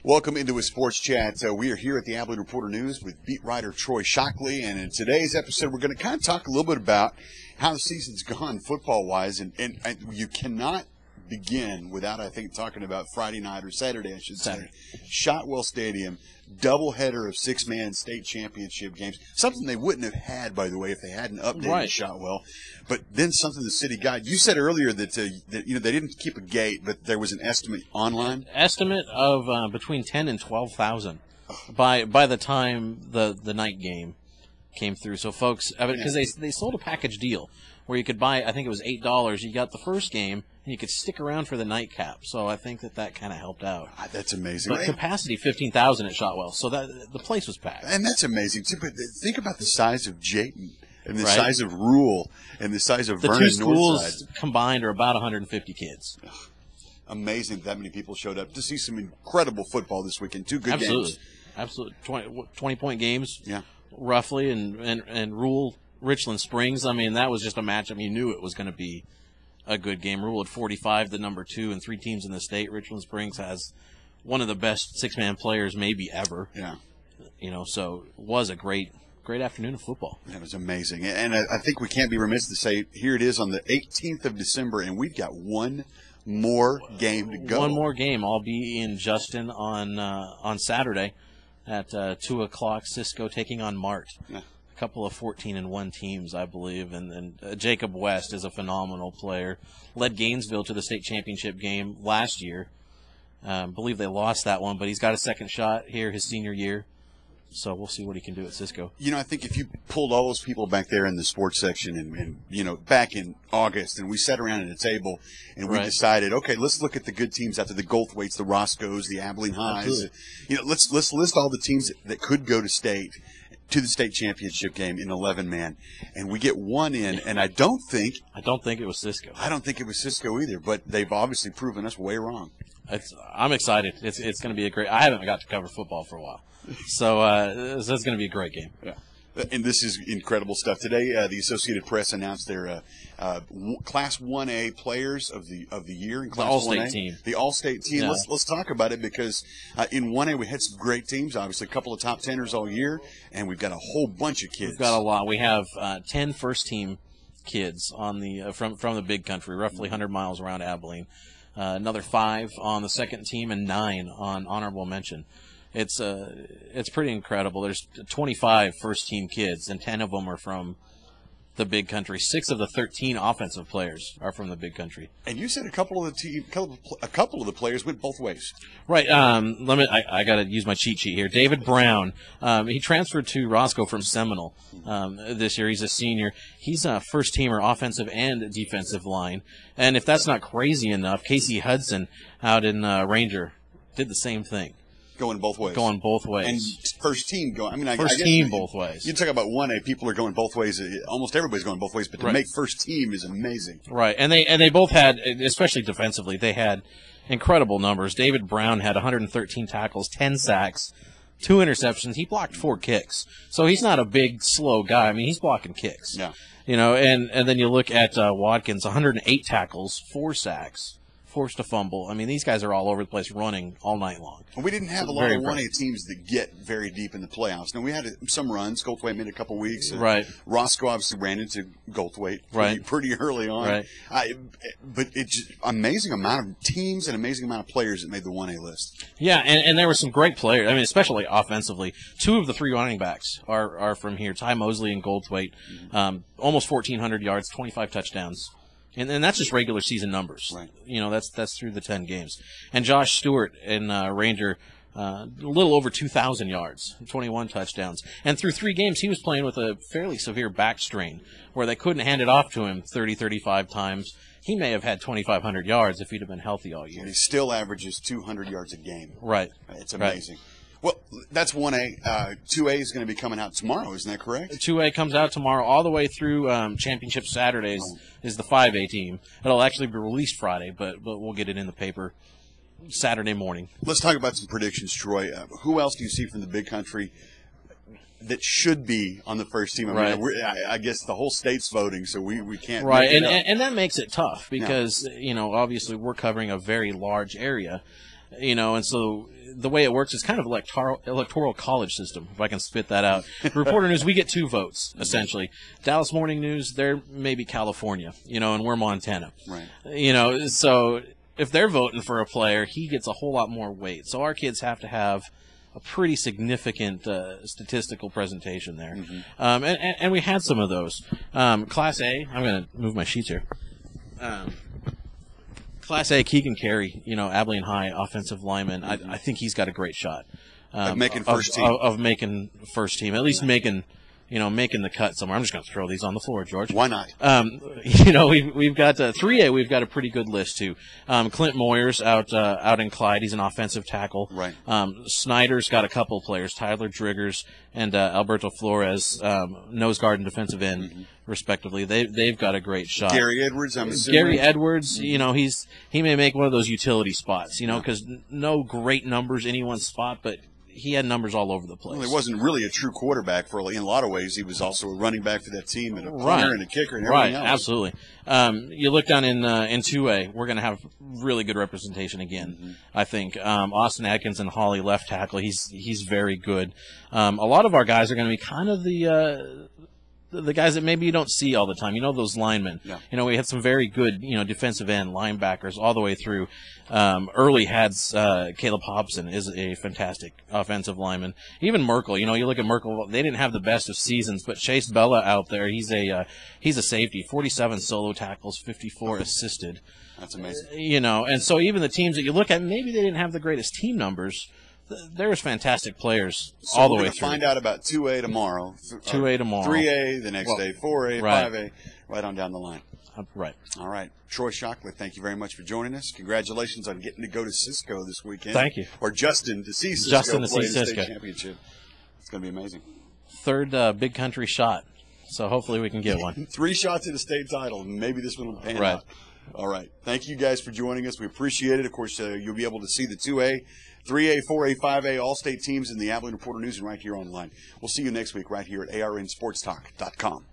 Welcome into a sports chat. We are here at the Abilene Reporter-News with beat writer Troy Shockley, and in today's episode, we're going to kind of talk a little bit about how the season's gone football-wise, and you cannot begin without, I think, talking about Friday night or Saturday, I should say. Shotwell Stadium, doubleheader of six-man state championship games. Something they wouldn't have had, by the way, if they hadn't updated Shotwell. But then something the city got. You said earlier that they didn't keep a gate, but there was an estimate online. Estimate of between 10 and 12,000 by the time the night game came through. So folks, because they sold a package deal where you could buy, I think it was $8. You got the first game, and you could stick around for the nightcap. So I think that kind of helped out. That's amazing. But capacity 15,000 at Shotwell, so that the place was packed. And that's amazing too. But think about the size of Jayton and the size of Rule and the size of Vernon Northside. The two schools combined are about 150 kids. Amazing that many people showed up to see some incredible football this weekend. Two good games. Absolutely. 20-point games, yeah, roughly, and Rule Richland Springs. I mean, that was just a matchup. You knew it was going to be a good game. Rule at 45, the number 2, and 3 teams in the state. Richland Springs has one of the best six-man players maybe ever. Yeah. So it was a great afternoon of football. That was amazing. And I think we can't be remiss to say, here it is on the 18th of December, and we've got one more game to go. One more game. I'll be in Justin on Saturday at 2 o'clock. Cisco taking on Mart. Yeah. A couple of 14-1 teams, I believe. And Jacob West is a phenomenal player. Led Gainesville to the state championship game last year. Believe they lost that one, but he's got a second shot here his senior year. So we'll see what he can do at Cisco. I think if you pulled all those people back there in the sports section and back in August, and we sat around at a table and we decided, okay, let's look at the good teams after the Goldthwaites, the Roscoes, the Abilene Highs. Let's list all the teams that could go to the state championship game in 11-man, and we get one in, and I don't think it was Cisco. I don't think it was Cisco either, but they've obviously proven us way wrong. I'm excited. It's going to be a great. I haven't got to cover football for a while, so it's going to be a great game. Yeah. And this is incredible stuff. Today, the Associated Press announced their Class 1A players of the year in Class 1A. The All-State team. The All-State team. Yeah. Let's talk about it because in 1A we had some great teams, obviously a couple of top teners all year, and we've got a whole bunch of kids. We've got a lot. We have 10 first-team kids on the from the Big Country, roughly 100 miles around Abilene. Another 5 on the second team and 9 on honorable mention. It's pretty incredible. There's 25 first-team kids, and 10 of them are from the Big Country. 6 of the 13 offensive players are from the Big Country. And you said a couple of the players went both ways. Right. I got to use my cheat sheet here. David Brown. He transferred to Roscoe from Seminole this year. He's a senior. He's a first-teamer, offensive and defensive line. And if that's not crazy enough, Casey Hudson out in Ranger did the same thing. Going both ways. And first team going. First team both ways. You talk about 1A, people are going both ways. Almost everybody's going both ways, but to make first team is amazing. Right, and they both had, especially defensively, they had incredible numbers. David Brown had 113 tackles, 10 sacks, 2 interceptions. He blocked 4 kicks, so he's not a big, slow guy. I mean, he's blocking kicks. Yeah. And then you look at Watkins, 108 tackles, 4 sacks. Forced a fumble. I mean, these guys are all over the place running all night long. We didn't have a lot of 1A teams that get very deep in the playoffs. Now, we had some runs. Goldthwait made a couple weeks. Right. Roscoe obviously ran into Goldthwait pretty early on. Right. But it's just amazing amount of teams and amazing amount of players that made the 1A list. Yeah, and there were some great players. I mean, especially offensively. 2 of the 3 running backs are from here. Ty Mosley and Goldthwait. Almost 1,400 yards, 25 touchdowns. And that's just regular season numbers. Right. That's through the 10 games. And Josh Stewart in Ranger, a little over 2,000 yards, 21 touchdowns. And through 3 games, he was playing with a fairly severe back strain where they couldn't hand it off to him 30, 35 times. He may have had 2,500 yards if he'd have been healthy all year. And he still averages 200 yards a game. Right. It's amazing. Right. Well, that's 1A. 2A is going to be coming out tomorrow, isn't that correct? 2A comes out tomorrow all the way through Championship Saturdays is the 5A team. It'll actually be released Friday, but we'll get it in the paper Saturday morning. Let's talk about some predictions, Troy. Who else do you see from the Big Country that should be on the first team? I guess the whole state's voting, so we can't. Right, and that makes it tough because, obviously we're covering a very large area. And so the way it works is kind of electoral college system, if I can spit that out. Reporter News, we get 2 votes, essentially. Dallas Morning News, they're maybe California, and we're Montana. Right. So if they're voting for a player, he gets a whole lot more weight. So our kids have to have a pretty significant statistical presentation there. And we had some of those. Class A, I'm going to move my sheets here. Class A, Keegan Carey, Abilene High offensive lineman. I think he's got a great shot of making first team. Of making first team, at least making the cut somewhere. I'm just going to throw these on the floor, George. Why not? We've got 3A. We've got a pretty good list too. Clint Moyers out in Clyde. He's an offensive tackle. Right. Snyder's got a couple players, Tyler Driggers and Alberto Flores, nose guard and defensive end, respectively. They've got a great shot. Gary Edwards, I'm assuming. Gary Edwards, he may make one of those utility spots, because no great numbers any one spot, but he had numbers all over the place. Well, he wasn't really a true quarterback in a lot of ways. He was also a running back for that team and a punter and a kicker and everything else. Right, absolutely. You look down in 2A, we're going to have really good representation again, I think. Austin Atkins and Holly left tackle, he's very good. A lot of our guys are going to be kind of the guys that maybe you don't see all the time. Those linemen. Yeah. We had some very good, defensive end linebackers all the way through. Early had Caleb Hobson is a fantastic offensive lineman. Even Merkel, you look at Merkel, they didn't have the best of seasons, but Chase Bella out there, he's a safety. 47 solo tackles, 54 assisted. That's amazing. And so even the teams that you look at, maybe they didn't have the greatest team numbers. There's fantastic players all the way through. So we're going to find out about 2A tomorrow. 2A tomorrow. 3A the next day, 4A, right. 5A, right on down the line. Right. All right. Troy Shockley, thank you very much for joining us. Congratulations on getting to go to Cisco this weekend. Thank you. Or Justin to see Cisco play in the state championship. It's going to be amazing. Third big country shot. So hopefully we can get one. 3 shots at a state title. Maybe this one will pan out. All right. Thank you guys for joining us. We appreciate it. Of course, you'll be able to see the 2A, 3A, 4A, 5A, all-state teams in the Abilene Reporter-News and right here online. We'll see you next week right here at arnsportstalk.com.